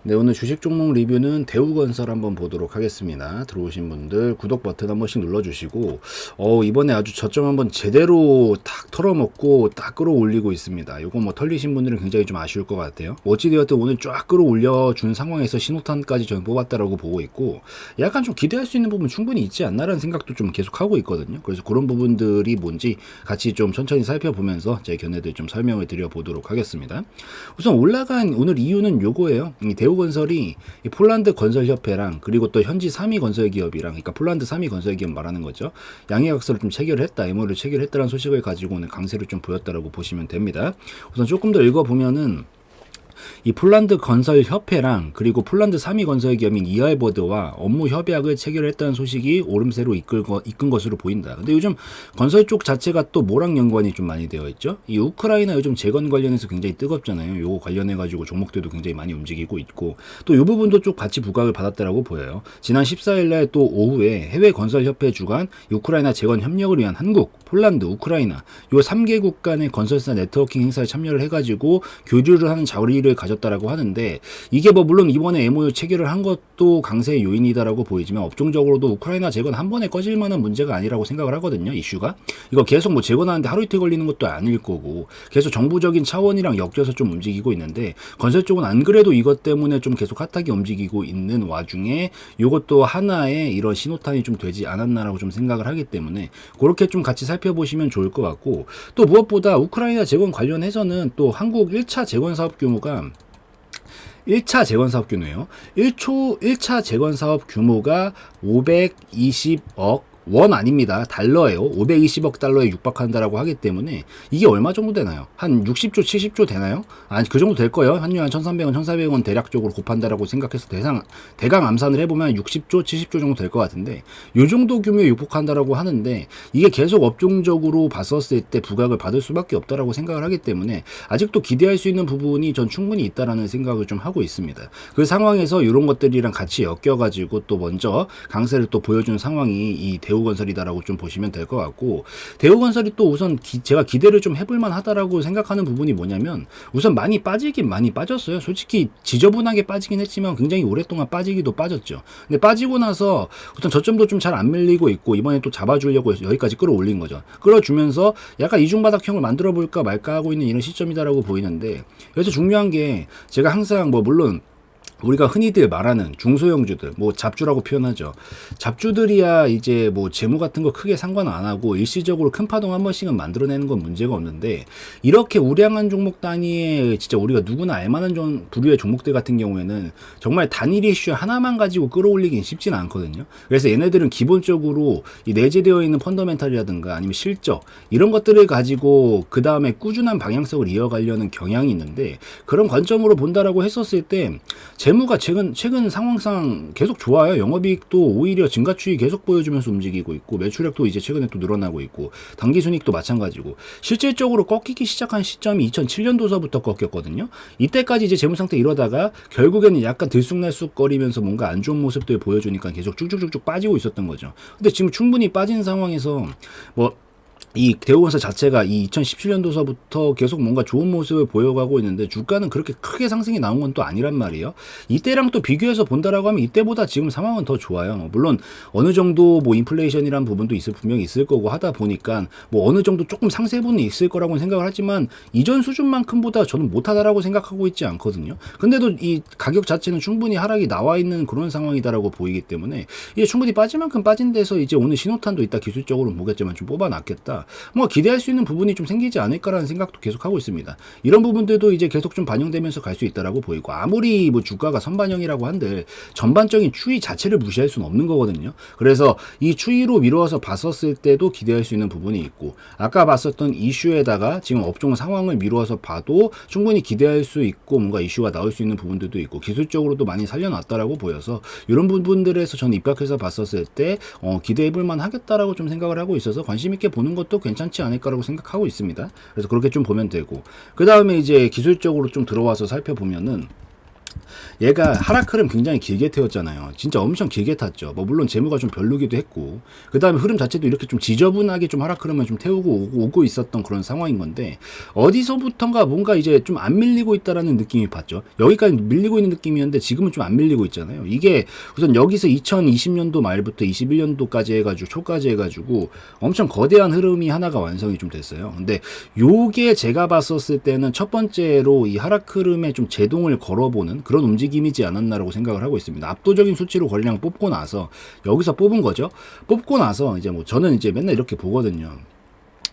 네, 오늘 주식 종목 리뷰는 대우건설 한번 보도록 하겠습니다. 들어오신 분들 구독 버튼 한 번씩 눌러주시고, 이번에 아주 저점 한번 제대로 탁 털어먹고 딱 끌어올리고 있습니다. 이거 뭐 털리신 분들은 굉장히 좀 아쉬울 것 같아요. 어찌되었든 오늘 쫙 끌어올려준 상황에서 신호탄까지 저는 뽑았다라고 보고 있고, 약간 좀 기대할 수 있는 부분 충분히 있지 않나라는 생각도 좀 계속 하고 있거든요. 그래서 그런 부분들이 뭔지 같이 좀 천천히 살펴보면서 제 견해들 좀 설명을 드려보도록 하겠습니다. 우선 올라간 오늘 이유는 요거예요. 대우건설이 이 폴란드 건설협회랑 그리고 또 현지 3위 건설기업이랑, 그러니까 폴란드 3위 건설기업 말하는 거죠. 양해각서를 좀 체결했다, MOU를 체결했다는 소식을 가지고 오늘 강세를 좀 보였다라고 보시면 됩니다. 우선 조금 더 읽어보면은 이 폴란드 건설협회랑 그리고 폴란드 3위 건설기업인 이알보드와 업무 협약을 체결했다는 소식이 오름세로 이끈 것으로 보인다. 근데 요즘 건설 쪽 자체가 또 뭐랑 연관이 좀 많이 되어 있죠? 이 우크라이나 요즘 재건 관련해서 굉장히 뜨겁잖아요. 요거 관련해가지고 종목들도 굉장히 많이 움직이고 있고, 또 이 부분도 좀 같이 부각을 받았다라고 보여요. 지난 14일날 또 오후에 해외 건설협회 주관 우크라이나 재건 협력을 위한 한국, 폴란드, 우크라이나 요 3개국 간의 건설사 네트워킹 행사에 참여를 해가지고 교류를 하는 자리를 가졌다라고 하는데, 이게 뭐 물론 이번에 MOU 체결을 한 것도 강세의 요인이다라고 보이지만 업종적으로도 우크라이나 재건 한 번에 꺼질 만한 문제가 아니라고 생각을 하거든요. 이슈가 이거 계속 뭐 재건하는데 하루 이틀 걸리는 것도 아닐 거고, 계속 정부적인 차원이랑 엮여서 좀 움직이고 있는데, 건설 쪽은 안 그래도 이것 때문에 좀 계속 핫하게 움직이고 있는 와중에 이것도 하나의 이런 신호탄이 좀 되지 않았나라고 좀 생각을 하기 때문에 그렇게 좀 같이 살펴보시면 좋을 것 같고, 또 무엇보다 우크라이나 재건 관련해서는 또 한국 1차 재건 사업 규모가 1차 재건 사업 규모예요. 1차 재건 사업 규모가 520억 원 아닙니다. 달러예요. 520억 달러에 육박한다라고 하기 때문에 이게 얼마 정도 되나요? 한 60조, 70조 되나요? 아니, 그 정도 될 거예요. 환율 한 1,300원, 1,400원 대략적으로 곱한다라고 생각해서 대강 암산을 해보면 60조, 70조 정도 될 것 같은데, 이 정도 규모에 육박한다라고 하는데, 이게 계속 업종적으로 봤었을 때 부각을 받을 수밖에 없다라고 생각을 하기 때문에 아직도 기대할 수 있는 부분이 전 충분히 있다라는 생각을 좀 하고 있습니다. 그 상황에서 이런 것들이랑 같이 엮여가지고 또 먼저 강세를 또 보여준 상황이 이 대우건설이다라고 좀 보시면 될 것 같고, 대우건설이 또 우선 제가 기대를 좀 해볼만 하다라고 생각하는 부분이 뭐냐면, 우선 많이 빠지긴 많이 빠졌어요. 솔직히 지저분하게 빠지긴 했지만 굉장히 오랫동안 빠지기도 빠졌죠. 근데 빠지고 나서 우선 저점도 좀 잘 안 밀리고 있고, 이번에 또 잡아주려고 여기까지 끌어올린 거죠. 끌어주면서 약간 이중바닥형을 만들어 볼까 말까 하고 있는 이런 시점이다라고 보이는데, 여기서 중요한 게, 제가 항상 뭐 물론 우리가 흔히들 말하는 중소형주들, 뭐 잡주라고 표현하죠. 잡주들이야 이제 뭐 재무 같은 거 크게 상관 안 하고 일시적으로 큰 파동 한 번씩은 만들어내는 건 문제가 없는데, 이렇게 우량한 종목 단위의 진짜 우리가 누구나 알만한 부류의 종목들 같은 경우에는 정말 단일 이슈 하나만 가지고 끌어올리긴 쉽지는 않거든요. 그래서 얘네들은 기본적으로 이 내재되어 있는 펀더멘탈이라든가 아니면 실적, 이런 것들을 가지고 그 다음에 꾸준한 방향성을 이어가려는 경향이 있는데, 그런 관점으로 본다라고 했었을 때 재무가 최근 상황상 계속 좋아요. 영업이익도 오히려 증가 추이 계속 보여주면서 움직이고 있고, 매출액도 이제 최근에 또 늘어나고 있고, 당기순이익도 마찬가지고, 실질적으로 꺾이기 시작한 시점이 2007년도서부터 꺾였거든요. 이때까지 이제 재무 상태 이러다가 결국에는 약간 들쑥날쑥거리면서 뭔가 안 좋은 모습들 보여주니까 계속 쭉쭉쭉쭉 빠지고 있었던 거죠. 근데 지금 충분히 빠진 상황에서 이 대우건설 자체가 이 2017년도서부터 계속 뭔가 좋은 모습을 보여가고 있는데, 주가는 그렇게 크게 상승이 나온 건 또 아니란 말이에요. 이때랑 또 비교해서 본다라고 하면 이때보다 지금 상황은 더 좋아요. 물론 어느 정도 뭐 인플레이션이란 부분도 분명히 있을 거고 하다 보니까 뭐 어느 정도 조금 상세분이 있을 거라고 생각을 하지만, 이전 수준만큼보다 저는 못하다라고 생각하고 있지 않거든요. 근데도 이 가격 자체는 충분히 하락이 나와 있는 그런 상황이다라고 보이기 때문에, 이게 충분히 빠질 만큼 빠진 데서 이제 오늘 신호탄도 이따 기술적으로 보겠지만 좀 뽑아놨겠다, 뭐 기대할 수 있는 부분이 좀 생기지 않을까라는 생각도 계속 하고 있습니다. 이런 부분들도 이제 계속 좀 반영되면서 갈 수 있다라고 보이고, 아무리 뭐 주가가 선반영이라고 한들 전반적인 추이 자체를 무시할 수는 없는 거거든요. 그래서 이 추이로 미루어서 봤었을 때도 기대할 수 있는 부분이 있고, 아까 봤었던 이슈에다가 지금 업종 상황을 미루어서 봐도 충분히 기대할 수 있고, 뭔가 이슈가 나올 수 있는 부분들도 있고, 기술적으로도 많이 살려놨다라고 보여서 이런 부분들에서 저는 입각해서 봤었을 때 기대해볼만 하겠다라고 좀 생각을 하고 있어서 관심 있게 보는 것도 괜찮지 않을까라고 생각하고 있습니다. 그래서 그렇게 좀 보면 되고, 그 다음에 이제 기술적으로 좀 들어와서 살펴보면은, 얘가 하락 흐름 굉장히 길게 태웠잖아요. 진짜 엄청 길게 탔죠. 뭐 물론 재무가 좀 별로기도 했고, 그 다음에 흐름 자체도 이렇게 좀 지저분하게 좀 하락 흐름을 좀 태우고 오고 있었던 그런 상황인 건데, 어디서부턴가 뭔가 이제 좀 안 밀리고 있다라는 느낌이 봤죠. 여기까지 밀리고 있는 느낌이었는데 지금은 좀 안 밀리고 있잖아요. 이게 우선 여기서 2020년도 말부터 21년도까지 해가지고 초까지 해가지고 엄청 거대한 흐름이 하나가 완성이 좀 됐어요. 근데 요게 제가 봤었을 때는 첫 번째로 이 하락 흐름에 좀 제동을 걸어보는 그런 움직임이지 않았나라고 생각을 하고 있습니다. 압도적인 수치로 거래량 뽑고 나서 여기서 뽑은 거죠. 뽑고 나서 이제 뭐 저는 이제 맨날 이렇게 보거든요.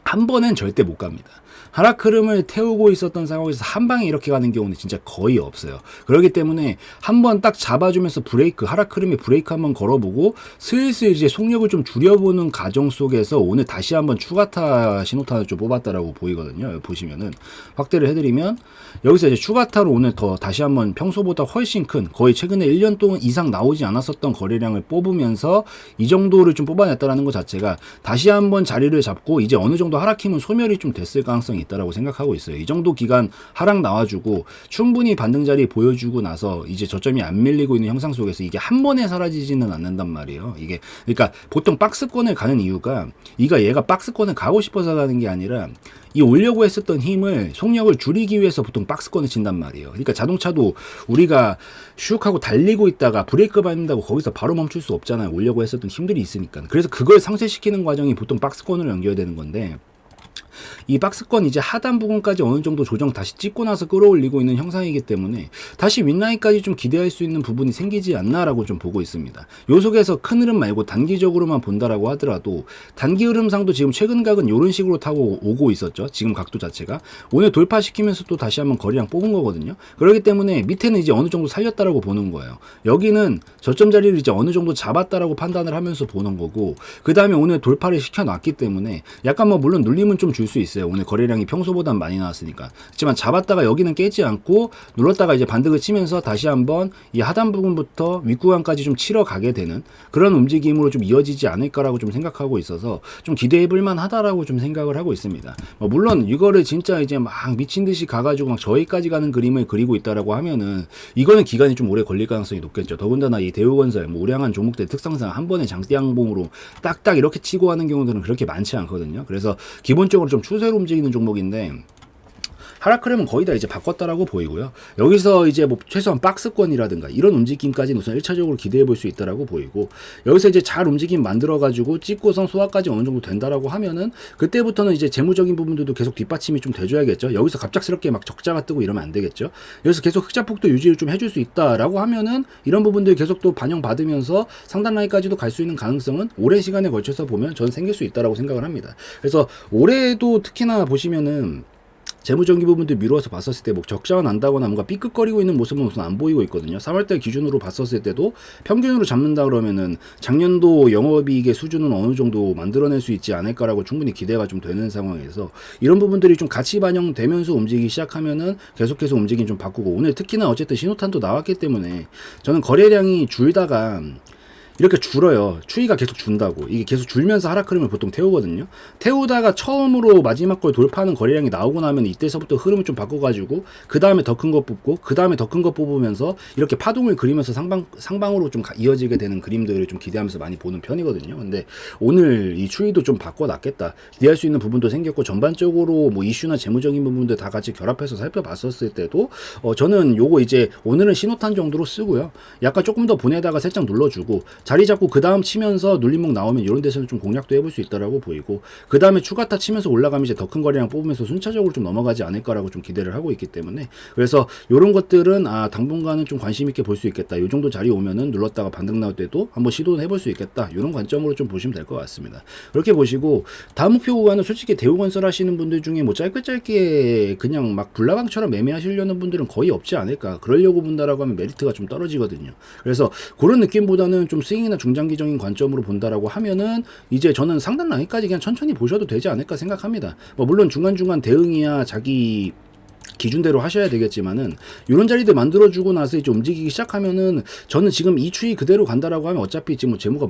한 번엔 절대 못 갑니다. 하락 흐름을 태우고 있었던 상황에서 한 방에 이렇게 가는 경우는 진짜 거의 없어요. 그렇기 때문에 한 번 딱 잡아주면서 브레이크, 하락 흐름에 브레이크 한번 걸어보고 슬슬 이제 속력을 좀 줄여보는 과정 속에서 오늘 다시 한번 추가타 신호탄을 좀 뽑았다라고 보이거든요. 보시면은 확대를 해드리면 여기서 이제 추가타로 오늘 더 다시 한번 평소보다 훨씬 큰 거의 최근에 1년 동안 이상 나오지 않았었던 거래량을 뽑으면서 이 정도를 좀 뽑아냈다라는 것 자체가 다시 한번 자리를 잡고 이제 어느 정도 하락 힘은 소멸이 좀 됐을 가능성이 있다라고 생각하고 있어요. 이 정도 기간 하락 나와주고 충분히 반등 자리 보여주고 나서 이제 저점이 안 밀리고 있는 형상 속에서 이게 한 번에 사라지지는 않는단 말이에요. 이게 그러니까 보통 박스권을 가는 이유가 얘가 박스권을 가고 싶어서 가는 게 아니라 이 오려고 했었던 힘을 속력을 줄이기 위해서 보통 박스권을 친단 말이에요. 그러니까 자동차도 우리가 슉 하고 달리고 있다가 브레이크 밟는다고 거기서 바로 멈출 수 없잖아요. 오려고 했었던 힘들이 있으니까. 그래서 그걸 상쇄시키는 과정이 보통 박스권으로 연결되는 건데 이 박스권 이제 하단 부분까지 어느 정도 조정 다시 찍고 나서 끌어올리고 있는 형상이기 때문에 다시 윗라인까지 좀 기대할 수 있는 부분이 생기지 않나라고 좀 보고 있습니다. 요 속에서 큰 흐름 말고 단기적으로만 본다라고 하더라도 단기 흐름상도 지금 최근 각은 이런 식으로 타고 오고 있었죠. 지금 각도 자체가 오늘 돌파시키면서 또 다시 한번 거래량 뽑은 거거든요. 그렇기 때문에 밑에는 이제 어느 정도 살렸다라고 보는 거예요. 여기는 저점 자리를 이제 어느 정도 잡았다라고 판단을 하면서 보는 거고, 그 다음에 오늘 돌파를 시켜놨기 때문에 약간 뭐 물론 눌림은 좀 줄 수 있어요. 오늘 거래량이 평소보단 많이 나왔으니까. 하지만 잡았다가 여기는 깨지 않고 눌렀다가 이제 반등을 치면서 다시 한번 이 하단 부분부터 윗구간까지 좀 치러 가게 되는 그런 움직임으로 좀 이어지지 않을까라고 좀 생각하고 있어서 좀 기대해 볼 만하다라고 좀 생각을 하고 있습니다. 뭐 물론 이거를 진짜 이제 막 미친 듯이 가가지고 막 저기까지 가는 그림을 그리고 있다라고 하면은 이거는 기간이 좀 오래 걸릴 가능성이 높겠죠. 더군다나 이 대우건설, 뭐 우량한 종목들 특성상 한 번에 장대양봉으로 딱딱 이렇게 치고 하는 경우들은 그렇게 많지 않거든요. 그래서 기본적으로 좀 추세로 움직이는 종목인데 하락 흐름은 거의 다 이제 바꿨다라고 보이고요. 여기서 이제 뭐 최소한 박스권이라든가 이런 움직임까지는 우선 1차적으로 기대해 볼 수 있다라고 보이고, 여기서 이제 잘 움직임 만들어 가지고 찍고선 소화까지 어느 정도 된다라고 하면은 그때부터는 이제 재무적인 부분들도 계속 뒷받침이 좀 돼줘야겠죠. 여기서 갑작스럽게 막 적자가 뜨고 이러면 안 되겠죠. 여기서 계속 흑자폭도 유지를 좀 해줄 수 있다라고 하면은 이런 부분들 계속 또 반영받으면서 상단 라인까지도 갈 수 있는 가능성은 오랜 시간에 걸쳐서 보면 저는 생길 수 있다라고 생각을 합니다. 그래서 올해도 특히나 보시면은 재무적인 부분들 미루어서 봤었을 때 뭐 적자가 난다거나 뭔가 삐끗거리고 있는 모습은 우선 안 보이고 있거든요. 3월달 기준으로 봤었을 때도 평균으로 잡는다 그러면은 작년도 영업이익의 수준은 어느 정도 만들어낼 수 있지 않을까라고 충분히 기대가 좀 되는 상황에서 이런 부분들이 좀 같이 반영되면서 움직이기 시작하면은 계속해서 움직임 좀 바꾸고, 오늘 특히나 어쨌든 신호탄도 나왔기 때문에 저는 거래량이 줄다가 이렇게 줄어요. 추이가 계속 준다고. 이게 계속 줄면서 하락 흐름을 보통 태우거든요. 태우다가 처음으로 마지막 걸 돌파하는 거래량이 나오고 나면 이때서부터 흐름을 좀 바꿔가지고 그 다음에 더 큰 거 뽑고 그 다음에 더 큰 거 뽑으면서 이렇게 파동을 그리면서 상방으로 좀 이어지게 되는 그림들을 좀 기대하면서 많이 보는 편이거든요. 근데 오늘 이 추이도 좀 바꿔놨겠다. 기대할 수 있는 부분도 생겼고, 전반적으로 뭐 이슈나 재무적인 부분들 다 같이 결합해서 살펴봤었을 때도 저는 요거 이제 오늘은 신호탄 정도로 쓰고요. 약간 조금 더 보내다가 살짝 눌러주고 자리 잡고 그 다음 치면서 눌림목 나오면 이런 데서는 좀 공략도 해볼 수 있다라고 보이고, 그 다음에 추가타 치면서 올라가면 이제 더 큰 거래량 뽑으면서 순차적으로 좀 넘어가지 않을까라고 좀 기대를 하고 있기 때문에, 그래서 이런 것들은 당분간은 좀 관심 있게 볼 수 있겠다. 이 정도 자리 오면은 눌렀다가 반등 나올 때도 한번 시도는 해볼 수 있겠다. 이런 관점으로 좀 보시면 될 것 같습니다. 그렇게 보시고 다음 목표 구간은 솔직히 대우건설 하시는 분들 중에 뭐 짧게 그냥 막 불나방처럼 매매하시려는 분들은 거의 없지 않을까. 그러려고 본다라고 하면 메리트가 좀 떨어지거든요. 그래서 그런 느낌보다는 좀 스윙이나 중장기적인 관점으로 본다라고 하면은 이제 저는 상단 라인까지 그냥 천천히 보셔도 되지 않을까 생각합니다. 뭐 물론 중간중간 대응이야 자기 기준대로 하셔야 되겠지만은 이런 자리들 만들어주고 나서 이제 움직이기 시작하면은 저는 지금 이 추이 그대로 간다라고 하면 어차피 지금 뭐 재무가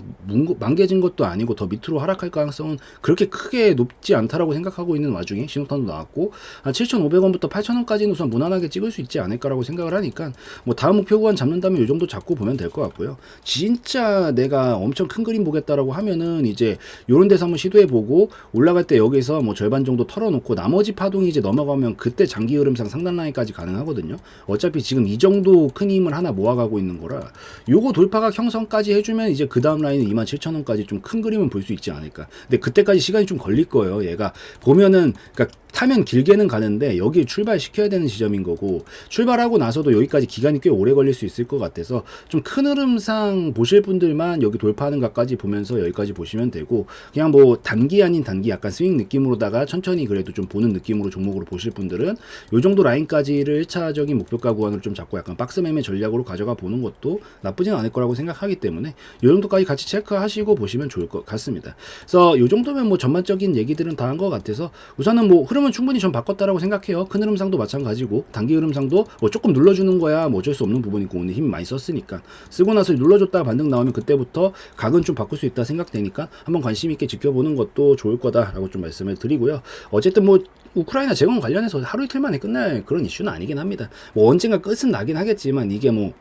만개진 것도 아니고 더 밑으로 하락할 가능성은 그렇게 크게 높지 않다라고 생각하고 있는 와중에 신호탄도 나왔고 7,500원부터 8,000원까지는 우선 무난하게 찍을 수 있지 않을까라고 생각을 하니까 뭐 다음 목표 구간 잡는다면 이 정도 잡고 보면 될 것 같고요. 진짜 내가 엄청 큰 그림 보겠다라고 하면은 이제 요런 데서 한번 시도해보고 올라갈 때 여기서 뭐 절반 정도 털어놓고 나머지 파동이 이제 넘어가면 그때 장기 흐름상 상단 라인까지 가능하거든요. 어차피 지금 이 정도 큰 힘을 하나 모아가고 있는 거라 요거 돌파각 형성까지 해주면 이제 그 다음 라인은 27,000원까지 좀 큰 그림은 볼 수 있지 않을까. 근데 그때까지 시간이 좀 걸릴 거예요. 얘가 보면은 그러니까 타면 길게는 가는데 여기 출발시켜야 되는 지점인 거고 출발하고 나서도 여기까지 기간이 꽤 오래 걸릴 수 있을 것 같아서 좀 큰 흐름상 보실 분들만 여기 돌파하는 것까지 보면서 여기까지 보시면 되고 그냥 뭐 단기 아닌 단기 약간 스윙 느낌으로다가 천천히 그래도 좀 보는 느낌으로 종목으로 보실 분들은 요 정도 라인까지를 1차적인 목표가 구간으로 좀 잡고 약간 박스 매매 전략으로 가져가 보는 것도 나쁘진 않을 거라고 생각하기 때문에 요 정도까지 같이 체크하시고 보시면 좋을 것 같습니다. 그래서 요 정도면 뭐 전반적인 얘기들은 다 한 것 같아서 우선은 뭐 흐름은 충분히 전 바꿨다라고 생각해요. 큰 흐름상도 마찬가지고 단기 흐름상도 뭐 조금 눌러주는 거야 뭐 어쩔 수 없는 부분이고 오늘 힘 많이 썼으니까 쓰고 나서 눌러줬다가 반등 나오면 그때부터 각은 좀 바꿀 수 있다 생각되니까 한번 관심 있게 지켜보는 것도 좋을 거다라고 좀 말씀을 드리고요. 어쨌든 뭐 우크라이나 재건 관련해서 하루 이틀 만에 끝날 그런 이슈는 아니긴 합니다. 뭐 언젠가 끝은 나긴 하겠지만 이게 뭐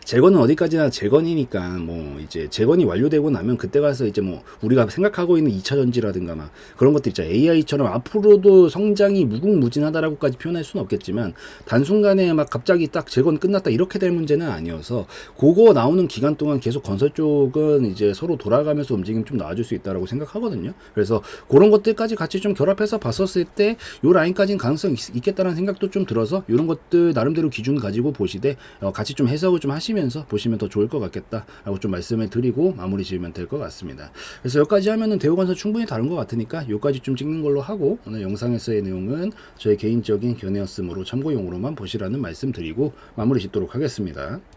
재건은 어디까지나 재건이니까 뭐 이제 재건이 완료되고 나면 그때 가서 이제 뭐 우리가 생각하고 있는 2차 전지라든가 막 그런 것들 있죠. AI처럼 앞으로도 성장이 무궁무진하다라고까지 표현할 수는 없겠지만 단순간에 막 갑자기 딱 재건 끝났다 이렇게 될 문제는 아니어서 그거 나오는 기간 동안 계속 건설 쪽은 이제 서로 돌아가면서 움직임 좀 나와줄 수 있다라고 생각하거든요. 그래서 그런 것들까지 같이 좀 결합해서 봤었을 때 요 라인까지는 가능성이 있겠다는 생각도 좀 들어서 이런 것들 나름대로 기준 가지고 보시되 같이 좀 해석을 좀 하시면서 보시면 더 좋을 것 같겠다라고 좀 말씀을 드리고 마무리 지으면 될 것 같습니다. 그래서 여기까지 하면은 대우건설 충분히 다른 것 같으니까 여기까지 좀 찍는 걸로 하고 오늘 영상에서의 내용은 저의 개인적인 견해였으므로 참고용으로만 보시라는 말씀 드리고 마무리 짓도록 하겠습니다.